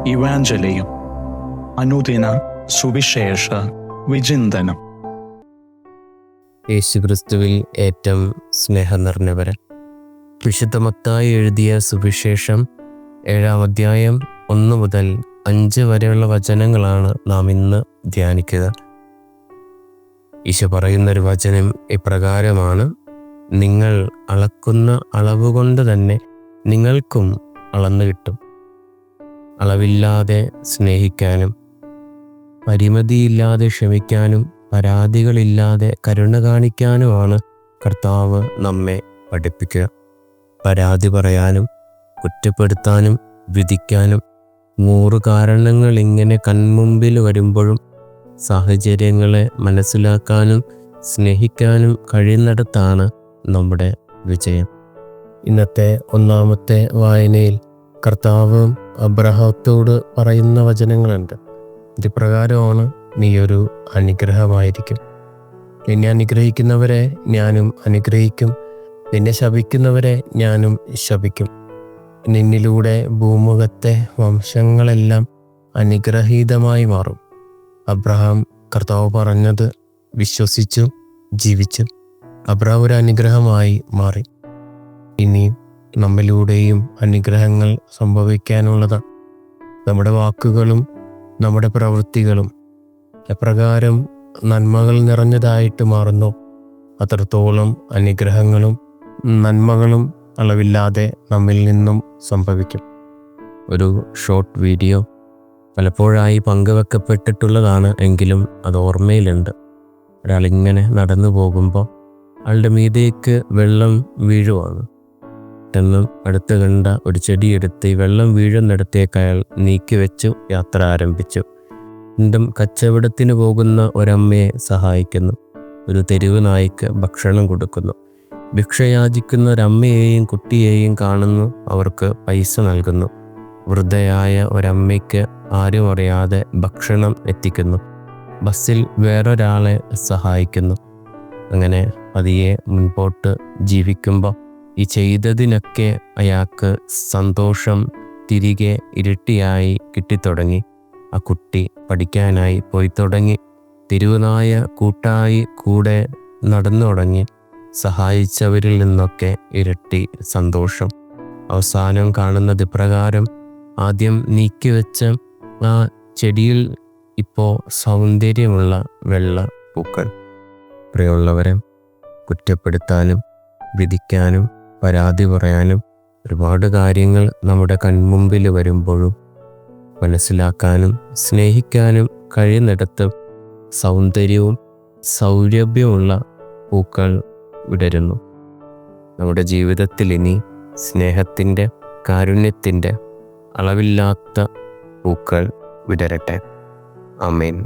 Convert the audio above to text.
ഇവാഞ്ചലിയും അനുദിന സുവിശേഷ വിചിന്തനം. യേശുക്രിസ്തുവിൽ ഏറ്റവും സ്നേഹം നിറഞ്ഞവരെ, വിശുദ്ധ മത്തായി എഴുതിയ സുവിശേഷം 7-ാം അധ്യായം 1 മുതൽ 5 വരെയുള്ള വചനങ്ങളാണ് നാം ഇന്ന് ധ്യാനിക്കുക. ഈശോ പറയുന്നൊരു വചനം ഇപ്രകാരമാണ്: നിങ്ങൾ അളക്കുന്ന അളവുകൊണ്ട് തന്നെ നിങ്ങൾക്കും അളന്നു കിട്ടും. അളവില്ലാതെ സ്നേഹിക്കാനും പരിമിതിയില്ലാതെ ക്ഷമിക്കാനും പരാതികളില്ലാതെ കരുണ കാണിക്കാനുമാണ് കർത്താവ് നമ്മെ പഠിപ്പിക്കുക. പരാതി പറയാനും കുറ്റപ്പെടുത്താനും വിധിക്കാനും 100 കാരണങ്ങൾ ഇങ്ങനെ കൺമുമ്പിൽ വരുമ്പോഴും സാഹചര്യങ്ങളെ മനസ്സിലാക്കാനും സ്നേഹിക്കാനും കഴിയുന്നിടത്താണ് നമ്മുടെ വിജയം. ഇന്നത്തെ 1-ാമത്തെ വായനയിൽ കർത്താവ് അബ്രഹാത്തോട് പറയുന്ന വചനങ്ങളുണ്ട്. ഇപ്രകാരമാണ്: നീയൊരു അനുഗ്രഹമായിരിക്കും. നിന്നെ അനുഗ്രഹിക്കുന്നവരെ ഞാനും അനുഗ്രഹിക്കും, നിന്നെ ശപിക്കുന്നവരെ ഞാനും ശപിക്കും. നിന്നിലൂടെ ഭൂമുഖത്തെ വംശങ്ങളെല്ലാം അനുഗ്രഹീതമായി മാറും. അബ്രഹാം കർത്താവ് പറഞ്ഞത് വിശ്വസിച്ചു ജീവിച്ചു. അബ്രഹാം ഒരു അനുഗ്രഹമായി മാറി. ഇനിയും നമ്മിലൂടെയും അനുഗ്രഹങ്ങൾ സംഭവിക്കാനുള്ളതാണ്. നമ്മുടെ വാക്കുകളും നമ്മുടെ പ്രവൃത്തികളും എപ്രകാരം നന്മകൾ നിറഞ്ഞതായിട്ട് മാറുന്നു, അത്രത്തോളം അനുഗ്രഹങ്ങളും നന്മകളും അളവില്ലാതെ നമ്മിൽ നിന്നും സംഭവിക്കും. ഒരു ഷോർട്ട് വീഡിയോ പലപ്പോഴായി പങ്കുവെക്കപ്പെട്ടിട്ടുള്ളതാണ്, എങ്കിലും അത് ഓർമ്മയിലുണ്ട്. ഒരാളിങ്ങനെ നടന്നു പോകുമ്പോൾ ആളുടെ മീതേക്ക് വെള്ളം വീഴുവാണ്. എന്നും അടുത്ത് കണ്ട ഒരു ചെടിയെടുത്ത് ഈ വെള്ളം വീഴുന്നിടത്തേക്ക് അയാൾ നീക്കി വെച്ചു യാത്ര ആരംഭിച്ചു. വീണ്ടും കച്ചവടത്തിന് പോകുന്ന ഒരമ്മയെ സഹായിക്കുന്നു. ഒരു തെരുവ് നായ്ക്ക് ഭക്ഷണം കൊടുക്കുന്നു. ഭിക്ഷയാചിക്കുന്ന ഒരമ്മയെയും കുട്ടിയെയും കാണുന്നു, അവർക്ക് പൈസ നൽകുന്നു. വൃദ്ധയായ ഒരമ്മയ്ക്ക് ആരും അറിയാതെ ഭക്ഷണം എത്തിക്കുന്നു. ബസ്സിൽ വേറൊരാളെ സഹായിക്കുന്നു. അങ്ങനെ പതിയെ മുൻപോട്ട് ജീവിക്കുമ്പോൾ ഈ ചെയ്തതിനൊക്കെ അയാൾക്ക് സന്തോഷം തിരികെ ഇരട്ടിയായി കിട്ടിത്തുടങ്ങി. ആ കുട്ടി പഠിക്കാനായി പോയി തുടങ്ങി. തെരുവുനായ കൂട്ടായി കൂടെ നടന്നു തുടങ്ങി. സഹായിച്ചവരിൽ നിന്നൊക്കെ ഇരട്ടി സന്തോഷം. അവസാനം കാണുന്നത് ഇപ്രകാരം: ആദ്യം നീക്കിവെച്ച ആ ചെടിയിൽ ഇപ്പോൾ സൗന്ദര്യമുള്ള വെള്ള പൂക്കൾ. പ്രിയമുള്ളവരെ, കുറ്റപ്പെടുത്താനും വിധിക്കാനും പരാതി പറയാനും ഒരുപാട് കാര്യങ്ങൾ നമ്മുടെ കൺമുമ്പിൽ വരുമ്പോഴും മനസ്സിലാക്കാനും സ്നേഹിക്കാനും കഴിയുന്നിടത്ത് സൗന്ദര്യവും സൗരഭ്യമുള്ള പൂക്കൾ വിടരുന്നു. നമ്മുടെ ജീവിതത്തിൽ ഇനി സ്നേഹത്തിൻ്റെ, കാരുണ്യത്തിൻ്റെ അളവില്ലാത്ത പൂക്കൾ വിടരട്ടെ. ആമേൻ.